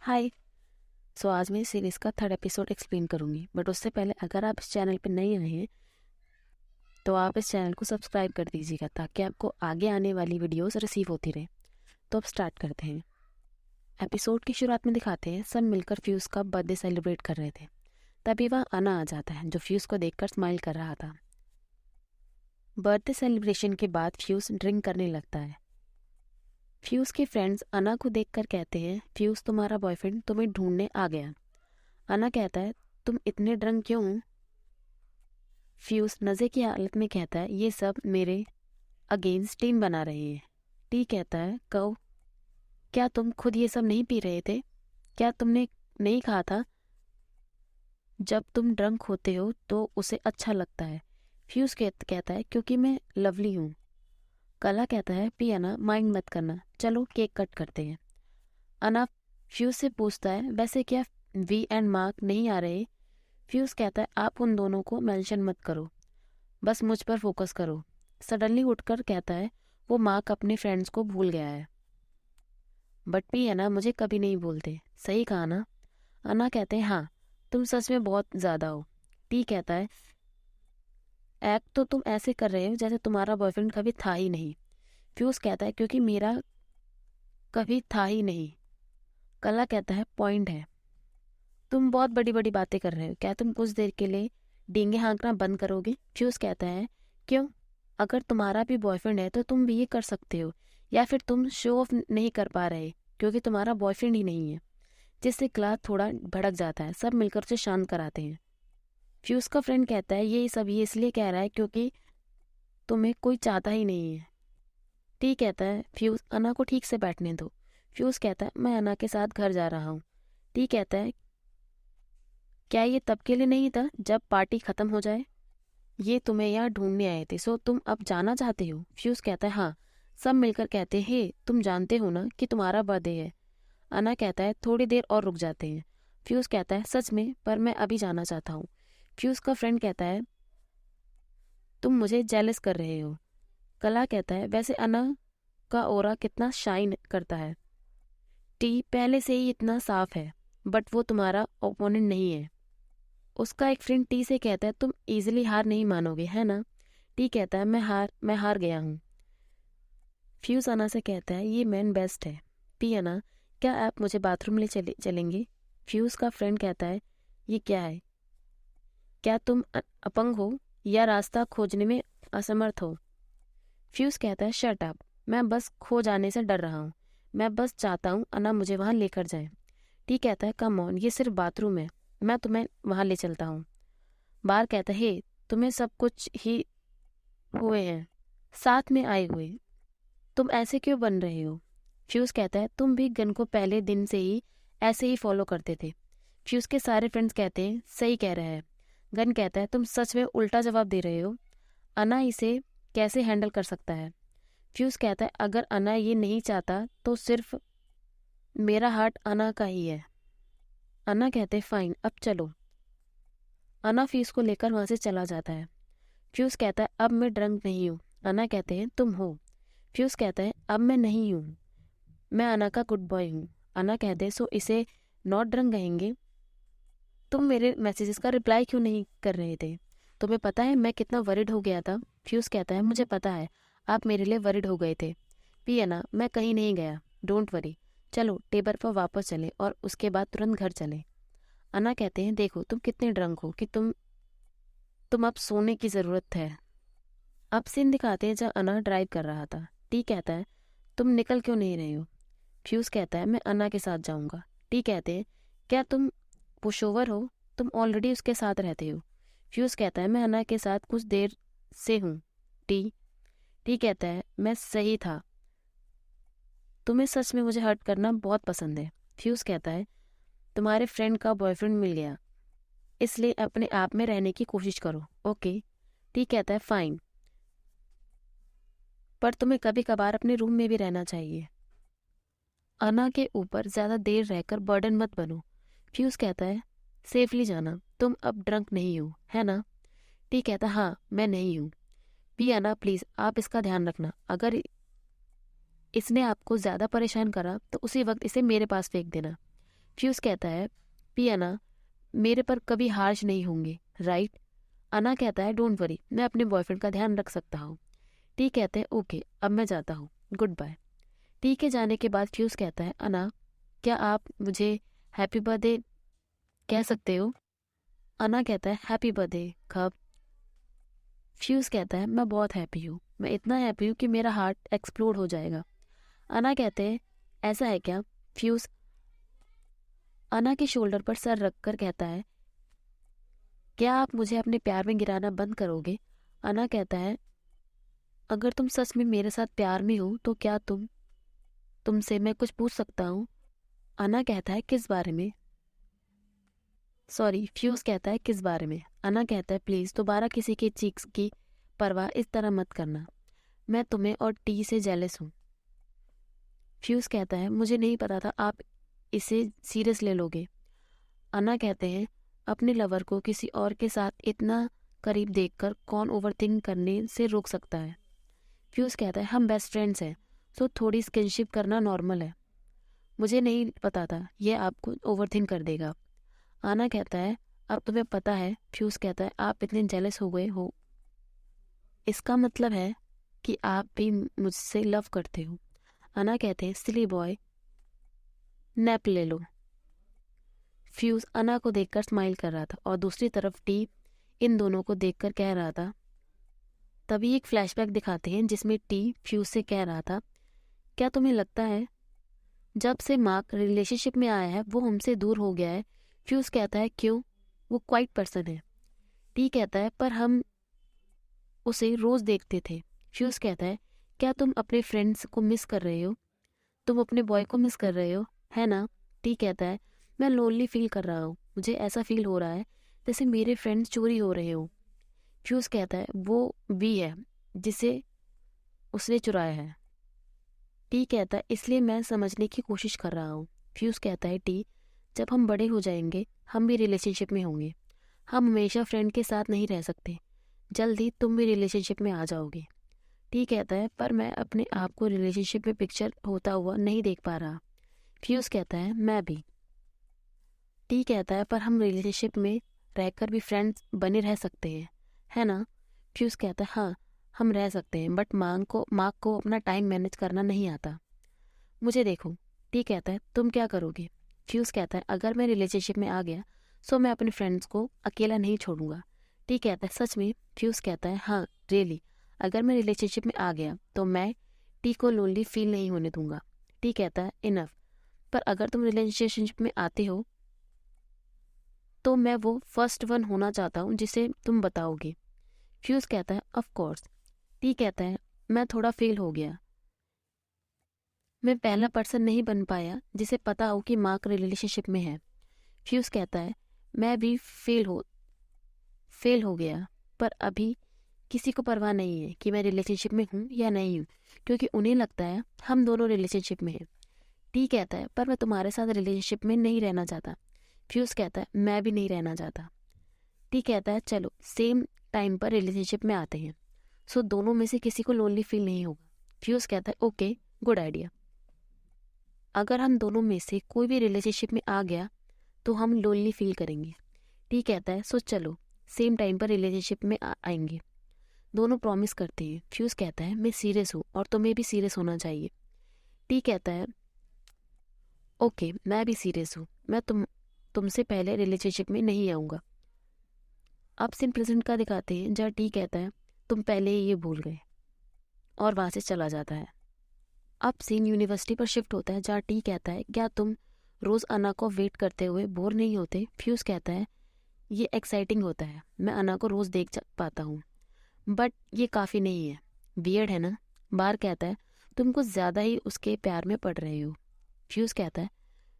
हाय। आज मैं इस सीरीज़ का थर्ड एपिसोड एक्सप्लेन करूँगी, बट उससे पहले अगर आप इस चैनल पर नए आए हैं तो आप इस चैनल को सब्सक्राइब कर दीजिएगा ताकि आपको आगे आने वाली वीडियोस रिसीव होती रहे। तो अब स्टार्ट करते हैं। एपिसोड की शुरुआत में दिखाते हैं सब मिलकर फ्यूज़ का बर्थडे सेलिब्रेट कर रहे थे। तभी वहाँ अना आ जाता है जो फ्यूज़ को देखकर स्माइल कर रहा था। बर्थडे सेलिब्रेशन के बाद फ्यूज़ ड्रिंक करने लगता है। फ्यूज़ के फ्रेंड्स अना को देखकर कहते हैं, फ्यूज़ तुम्हारा बॉयफ्रेंड तुम्हें ढूंढने आ गया। अना कहता है, तुम इतने ड्रंक क्यों हो? फ्यूज़ नज़े की हालत में कहता है, ये सब मेरे अगेंस्ट टीम बना रहे हैं। टी कहता है, कहो क्या तुम खुद ये सब नहीं पी रहे थे? क्या तुमने नहीं कहा था जब तुम ड्रंक होते हो तो उसे अच्छा लगता है? फ्यूज़ कहता है, क्योंकि मैं लवली हूँ। कला कहता है, पी अना, माइंड मत करना, चलो केक कट करते हैं। अना फ्यूज़ से पूछता है, वैसे क्या वी एंड मार्क नहीं आ रहे? फ्यूज़ कहता है, आप उन दोनों को मेंशन मत करो, बस मुझ पर फोकस करो। सडनली उठकर कहता है, वो मार्क अपने फ्रेंड्स को भूल गया है। बट भी अना मुझे कभी नहीं भूलते, सही कहा ना? अना कहते हैं, हाँ तुम सच में बहुत ज़्यादा हो। टी कहता है, एक्ट तो तुम ऐसे कर रहे हो जैसे तुम्हारा बॉयफ्रेंड कभी था ही नहीं। फ्यूज़ कहता है, क्योंकि मेरा कभी था ही नहीं। कला कहता है, पॉइंट है। तुम बहुत बड़ी बड़ी बातें कर रहे हो, क्या तुम कुछ देर के लिए डींगे हाँकना बंद करोगे? फ्यूज़ कहता है, क्यों? अगर तुम्हारा भी बॉयफ्रेंड है तो तुम भी ये कर सकते हो, या फिर तुम शो ऑफ नहीं कर पा रहे क्योंकि तुम्हारा बॉयफ्रेंड ही नहीं है। जिससे क्लास थोड़ा भड़क जाता है, सब मिलकर उसे शांत कराते हैं। फ्यूज़ का फ्रेंड कहता है, ये सब ये इसलिए कह रहा है क्योंकि तुम्हें कोई चाहता ही नहीं है। टी कहता है, फ्यूज़ अना को ठीक से बैठने दो। फ्यूज़ कहता है, मैं अना के साथ घर जा रहा हूँ। टी कहता है, क्या ये तब के लिए नहीं था जब पार्टी खत्म हो जाए? ये तुम्हें यहाँ ढूंढने आए थे, सो तुम अब जाना चाहते हो? फ्यूज़ कहता है, हाँ। सब मिलकर कहते हैं, तुम जानते हो ना कि तुम्हारा बर्थडे है? अना कहता है, थोड़ी देर और रुक जाते हैं। फ्यूज़ कहता है, सच में? पर मैं अभी जाना चाहता हूँ। फ्यूज़ का फ्रेंड कहता है, तुम मुझे जेलस कर रहे हो। कला कहता है, वैसे अना का ओरा कितना शाइन करता है। टी पहले से ही इतना साफ है, बट वो तुम्हारा ओपोनेंट नहीं है। उसका एक फ्रेंड टी से कहता है, तुम इजीली हार नहीं मानोगे है ना? टी कहता है, मैं हार गया हूँ। फ्यूज़ अना से कहता है, ये मैन बेस्ट है। पी अना, क्या आप मुझे बाथरूम ले चलेंगे? फ्यूज़ का फ्रेंड कहता है, ये क्या है? क्या तुम अपंग हो या रास्ता खोजने में असमर्थ हो? फ्यूज़ कहता है, शट अप, मैं बस खो जाने से डर रहा हूँ। मैं बस चाहता हूँ अना मुझे वहाँ लेकर जाए। टी कहता है, कम ऑन, ये सिर्फ बाथरूम है, मैं तुम्हें वहाँ ले चलता हूँ। बार कहता है, हे तुम्हें सब कुछ ही हुए हैं, साथ में आए हुए, तुम ऐसे क्यों बन रहे हो? फ्यूज़ कहता है, तुम भी गन को पहले दिन से ही ऐसे ही फॉलो करते थे। फ्यूज़ के सारे फ्रेंड्स कहते हैं, सही कह रहा है। गन कहता है, तुम सच में उल्टा जवाब दे रहे हो। अना इसे कैसे हैंडल कर सकता है? फ्यूज़ कहता है, अगर अना ये नहीं चाहता तो सिर्फ मेरा हार्ट अना का ही है। अना कहते हैं, फाइन, अब चलो। अना फ्यूज़ को लेकर वहाँ से चला जाता है। फ्यूज़ कहता है, अब मैं ड्रंक नहीं हूँ। अना कहते हैं, तुम हो। फ्यूज़ कहता है, अब मैं नहीं हूँ, मैं अना का गुड बॉय हूँ। अना कहते हैं, सो इसे नॉट ड्रंक कहेंगे? तुम मेरे मैसेजेस का रिप्लाई क्यों नहीं कर रहे थे? तुम्हें पता है मैं कितना वरिड हो गया था? फ्यूज़ कहता है, मुझे पता है आप मेरे लिए वरिड हो गए थे। पी अना, मैं कहीं नहीं गया, डोंट वरी। चलो टेबल पर वापस चले और उसके बाद तुरंत घर चले। अना कहते हैं, देखो तुम कितने ड्रंक हो कि तुम अब सोने की ज़रूरत है। अब सीन दिखाते हैं जब अना ड्राइव कर रहा था। टी कहता है, तुम निकल क्यों नहीं रहे हो? फ्यूज़ कहता है, मैं अना के साथ जाऊंगा। टी कहते हैं, क्या तुम पुशओवर हो? तुम ऑलरेडी उसके साथ रहते हो। फ्यूज़ कहता है, मैं अना के साथ कुछ देर से हूँ। टी टी कहता है, मैं सही था, तुम्हें सच में मुझे हर्ट करना बहुत पसंद है। फ्यूज़ कहता है, तुम्हारे फ्रेंड का बॉयफ्रेंड मिल गया, इसलिए अपने आप में रहने की कोशिश करो, ओके? टी कहता है, फाइन, पर तुम्हें कभी कभार अपने रूम में भी रहना चाहिए। अना के ऊपर ज़्यादा देर रहकर बर्डन मत बनो। फ्यूज़ कहता है, सेफली जाना, तुम अब ड्रंक नहीं हो है ना? टी कहता है, हाँ मैं नहीं हूँ। भी अना प्लीज़ आप इसका ध्यान रखना, अगर इसने आपको ज़्यादा परेशान करा तो उसी वक्त इसे मेरे पास फेंक देना। फ्यूज कहता है पी अना, मेरे पर कभी हार्श नहीं होंगे, राइट? अना कहता है डोंट वरी, मैं अपने बॉयफ्रेंड का ध्यान रख सकता हूँ। टी कहते हैं ओके, अब मैं जाता हूँ, गुड बाय। टी के जाने के बाद फ्यूज कहता है अना, क्या आप मुझे हैप्पी बर्थडे कह सकते हो? अना कहता है हैप्पी बर्थडे कब? फ्यूज कहता है मैं बहुत हैप्पी हूँ, मैं इतना हैप्पी हूँ कि मेरा हार्ट एक्सप्लोड हो जाएगा। अना कहते हैं ऐसा है क्या? फ्यूज अना के शोल्डर पर सर रखकर कहता है क्या आप मुझे अपने प्यार में गिराना बंद करोगे? अना कहता है अगर तुम सच में मेरे साथ प्यार में हो तो क्या तुमसे मैं कुछ पूछ सकता हूँ? अना कहता है किस बारे में? सॉरी, फ्यूज कहता है किस बारे में? अना कहता है प्लीज दोबारा किसी के चीक्स की परवाह इस तरह मत करना, मैं तुम्हें और टी से जेलस हूँ। फ्यूज कहता है मुझे नहीं पता था आप इसे सीरियस ले लोगे। अना कहते हैं अपने लवर को किसी और के साथ इतना करीब देखकर कौन ओवरथिंक करने से रोक सकता है? फ्यूज कहता है हम बेस्ट फ्रेंड्स हैं, सो थोड़ी स्किनशिप करना नॉर्मल है। मुझे नहीं पता था ये आपको ओवरथिंक कर देगा। आना कहता है अब तुम्हें पता है। फ्यूज कहता है आप इतने जेलस हो गए हो, इसका मतलब है कि आप भी मुझसे लव करते हो। अना कहते हैं सिली बॉय, नैप ले लो। फ्यूज अना को देखकर स्माइल कर रहा था और दूसरी तरफ टी इन दोनों को देखकर कह रहा था। तभी एक फ्लैशबैक दिखाते हैं जिसमें टी फ्यूज से कह रहा था क्या तुम्हें लगता है जब से मार्क रिलेशनशिप में आया है वो हमसे दूर हो गया है? फ्यूज कहता है क्यों, वो क्वाइट पर्सन है। टी कहता है पर हम उसे रोज देखते थे। फ्यूज कहता है क्या तुम अपने फ्रेंड्स को मिस कर रहे हो? तुम अपने बॉय को मिस कर रहे हो, है ना? टी कहता है मैं लोनली फील कर रहा हूँ, मुझे ऐसा फील हो रहा है जैसे मेरे फ्रेंड्स चोरी हो रहे हो। फ्यूज कहता है वो भी है जिसे उसने चुराया है। टी कहता है इसलिए मैं समझने की कोशिश कर रहा हूँ। फ्यूज कहता है टी जब हम बड़े हो जाएंगे हम भी रिलेशनशिप में होंगे, हम हमेशा फ्रेंड के साथ नहीं रह सकते, जल्दी तुम भी रिलेशनशिप में आ जाओगे। टी कहता है पर मैं अपने आप को रिलेशनशिप में पिक्चर होता हुआ नहीं देख पा रहा। फ्यूज कहता है मैं भी। टी कहता है पर हम रिलेशनशिप में रहकर भी फ्रेंड्स बने रह सकते हैं, है ना? फ्यूज कहता है हाँ हम रह सकते हैं, बट मार्क को अपना टाइम मैनेज करना नहीं आता। मुझे देखो। टी कहता है तुम क्या करोगे? फ्यूज कहता है अगर मैं रिलेशनशिप में आ गया सो मैं अपने फ्रेंड्स को अकेला नहीं छोड़ूंगा। टी कहता है सच में? फ्यूज कहता है हाँ रियली, अगर मैं रिलेशनशिप में आ गया तो मैं टी को लोनली फील नहीं होने दूंगा। टी कहता है इनफ, पर अगर तुम रिलेशनशिप में आते हो तो मैं वो फर्स्ट वन होना चाहता हूँ जिसे तुम बताओगे। फ्यूज कहता है ऑफ कोर्स। टी कहता है मैं थोड़ा फेल हो गया, मैं पहला पर्सन नहीं बन पाया जिसे पता हो कि मार्क रिलेशनशिप में है। फ्यूज कहता है मैं भी फेल हो गया, पर अभी किसी को परवाह नहीं है कि मैं रिलेशनशिप में हूँ या नहीं हूँ, क्योंकि उन्हें लगता है हम दोनों रिलेशनशिप में हैं। टी कहता है पर मैं तुम्हारे साथ रिलेशनशिप में नहीं रहना चाहता। फ्यूज कहता है मैं भी नहीं रहना चाहता। टी कहता है चलो सेम टाइम पर रिलेशनशिप में आते हैं, सो दोनों में से किसी को लोनली फील नहीं होगा। फ्यूज कहता है ओके गुड आइडिया, अगर हम दोनों में से कोई भी रिलेशनशिप में आ गया तो हम लोनली फील करेंगे। टी कहता है सो चलो सेम टाइम पर रिलेशनशिप में आएंगे। दोनों प्रॉमिस करते हैं। फ्यूज कहता है मैं सीरियस हूँ और तुम्हें भी सीरियस होना चाहिए। टी कहता है ओके मैं भी सीरियस हूँ, मैं तुमसे पहले रिलेशनशिप में नहीं आऊँगा। अब सीन प्रेजेंट का दिखाते हैं जहाँ टी कहता है तुम पहले ही ये भूल गए और वहाँ से चला जाता है। अब सीन यूनिवर्सिटी पर शिफ्ट होता है जहाँ टी कहता है क्या तुम रोज अना को वेट करते हुए बोर नहीं होते? फ्यूज कहता है ये एक्साइटिंग होता है, मैं अना को रोज देख पाता हूँ, बट ये काफ़ी नहीं है, वियर्ड है ना? बार कहता है तुम कुछ ज़्यादा ही उसके प्यार में पड़ रहे हो। फ्यूज कहता है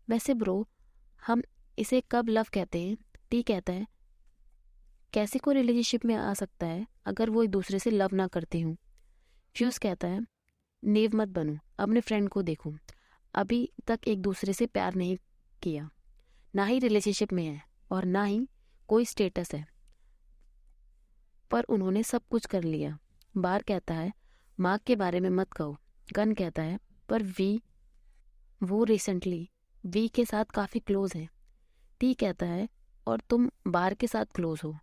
वैसे ब्रो हम इसे कब लव कहते हैं? टी कहता है कैसे कोई रिलेशनशिप में आ सकता है अगर वो एक दूसरे से लव ना करते हों? फ्यूज कहता है नेव मत बनो, अपने फ्रेंड को देखो, अभी तक एक दूसरे से प्यार नहीं किया, ना ही रिलेशनशिप में है और ना ही कोई स्टेटस है, पर उन्होंने सब कुछ कर लिया। बार कहता है मार्क के बारे में मत कहो। गन कहता है पर वो रिसेंटली वी के साथ काफ़ी क्लोज हैं। टी कहता है और तुम बार के साथ क्लोज हो।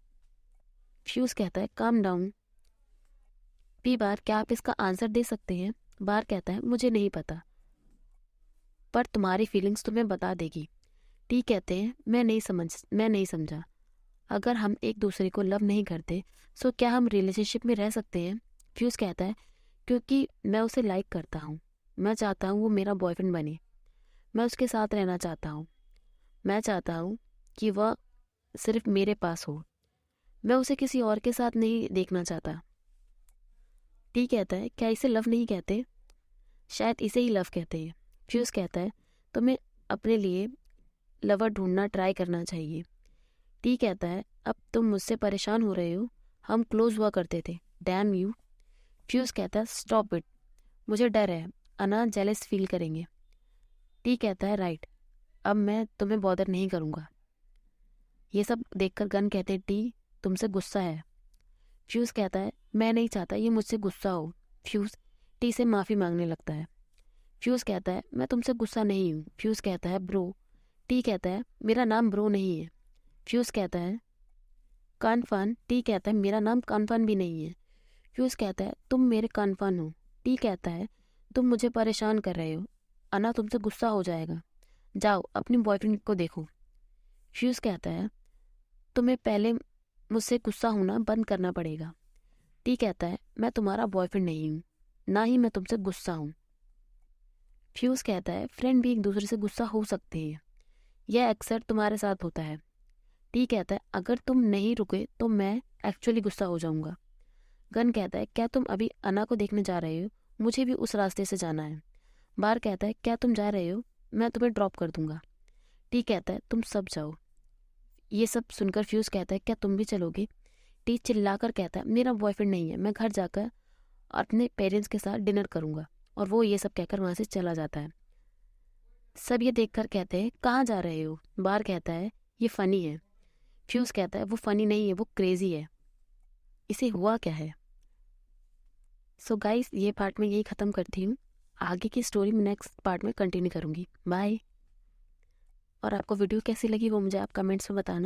फ्यूज कहता है काम डाउन। पी बार क्या आप इसका आंसर दे सकते हैं? बार कहता है मुझे नहीं पता, पर तुम्हारी फीलिंग्स तुम्हें बता देगी। टी कहते हैं मैं नहीं समझा। अगर हम एक दूसरे को लव नहीं करते सो क्या हम रिलेशनशिप में रह सकते हैं? फ्यूज कहता है क्योंकि मैं उसे लाइक करता हूँ। मैं चाहता हूँ वो मेरा बॉयफ्रेंड बने। मैं उसके साथ रहना चाहता हूँ। मैं चाहता हूँ कि वह सिर्फ मेरे पास हो। मैं उसे किसी और के साथ नहीं देखना चाहता। टी कहता है क्या इसे लव नहीं कहते? शायद इसे ही लव कहते हैं। फ्यूज कहता है तुम्हें अपने लिए लवर ढूंढना ट्राई करना चाहिए। टी कहता है अब तुम मुझसे परेशान हो रहे हो, हम क्लोज हुआ करते थे। Damn you. फ्यूज कहता है स्टॉप इट, मुझे डर है, अना जेलस फील करेंगे। टी कहता है राइट, अब मैं तुम्हें बॉदर नहीं करूँगा। ये सब देखकर गन कहते हैं टी तुमसे गुस्सा है। फ्यूज कहता है मैं नहीं चाहता ये मुझसे गुस्सा हो। फ्यूज टी से माफ़ी मांगने लगता है। फ्यूज कहता है मैं तुमसे गुस्सा नहीं हूँ। फ्यूज कहता है ब्रो। टी कहता है मेरा नाम ब्रो नहीं है। फ्यूज कहता है कानफान। टी कहता है मेरा नाम कानफान भी नहीं है। फ्यूज कहता है तुम मेरे कानफान हो। टी कहता है तुम मुझे परेशान कर रहे हो, अना तुमसे गुस्सा हो जाएगा, जाओ अपनी बॉयफ्रेंड को देखो। फ्यूज कहता है तुम्हें पहले मुझसे गुस्सा होना बंद करना पड़ेगा। टी कहता है मैं तुम्हारा बॉयफ्रेंड नहीं हूँ, ना ही मैं तुमसे गुस्सा हूँ। फ्यूज कहता है फ्रेंड भी एक दूसरे से गुस्सा हो सकते हैं, यह अक्सर तुम्हारे साथ होता है। टी कहता है अगर तुम नहीं रुके तो मैं एक्चुअली गुस्सा हो जाऊंगा। गन कहता है क्या तुम अभी अना को देखने जा रहे हो? मुझे भी उस रास्ते से जाना है। बार कहता है क्या तुम जा रहे हो? मैं तुम्हें ड्रॉप कर दूंगा। टी कहता है तुम सब जाओ। ये सब सुनकर फ्यूज कहता है क्या तुम भी चलोगे? टी चिल्लाकर कहता है मेरा बॉयफ्रेंड नहीं है, मैं घर जाकर अपने पेरेंट्स के साथ डिनर करूंगा। और वो ये सब कहकर वहां से चला जाता है। सब ये देखकर कहते हैं कहाँ जा रहे हो? बार कहता है ये फनी है। फ्यूज कहता है वो फनी नहीं है, वो क्रेजी है, इसे हुआ क्या है? सो गाइस ये पार्ट में यही ख़त्म करती हूँ। आगे की स्टोरी में नेक्स्ट पार्ट में कंटिन्यू करूँगी। बाय। और आपको वीडियो कैसी लगी वो मुझे आप कमेंट्स में बताना।